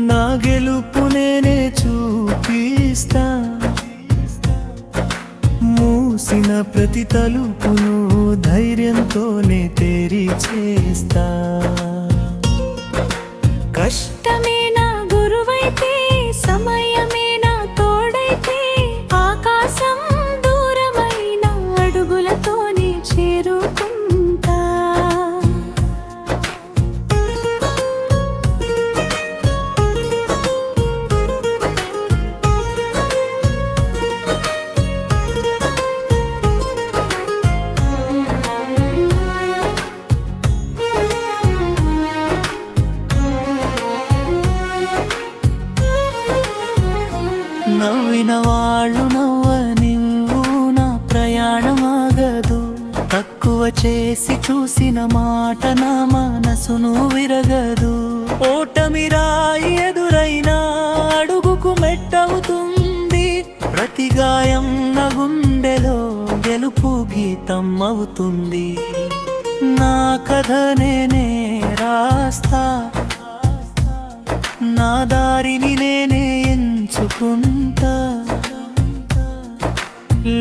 నా గెలుపు నేనే చూపిస్తా, మూసిన ప్రతి తలుపును ధైర్యంతోనే తెరిచేస్తా. కష్టమే నా గురువైతే, సమయమే నా తోడైతే, ఆకాశం దూరమైన అడుగులతోనే చేరుకుంటా. నవ్విన వాళ్ళు నవ్వనివ్వు, నా ప్రయాణమాగదు. తక్కువ చేసి చూసిన మాట నా మనసును విరగదు. ఓటమి రాయి ఎదురైనా అడుగుకు మెట్టవుతుంది. ప్రతి గాయం నా గుండెలో గెలుపు గీతం అవుతుంది. నా కథ నేనే రాస్తా, నా దారిని నేనే ఎంచుకుంటా.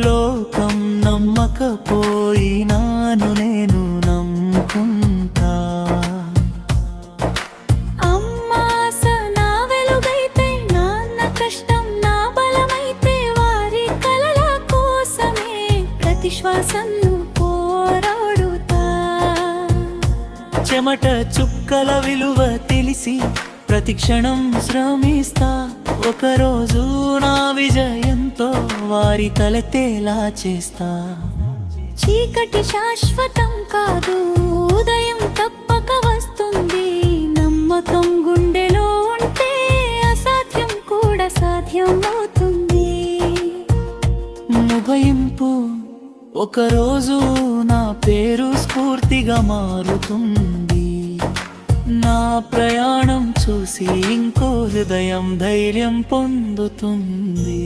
లోకం నమ్మకపోయినాను నేను నమ్ముకుంటా. అమ్మాస నా వెలుగైతే, నాన్న కష్టం నా బలమైతే, వారి కలల కోసమే ప్రతి శ్వాసను పోరాడుతా. చెమట చుక్కల విలువ తెలిసి ప్రతి క్షణం శ్రమిస్తా. ఒకరోజు నా విజయంతో వారి తలతేలా చేస్తా. చీకటి శాశ్వతం కాదు, ఉదయం తప్పక వస్తుంది. నమ్మకం గుండెలో ఉంటే అసాధ్యం కూడా సాధ్యం అవుతుంది. ముగింపు ఒకరోజు నా పేరు స్ఫూర్తిగా మారుతుంది. నా ప్రయాణం చూసి ఇంకో హృదయం ధైర్యం పొందుతుంది.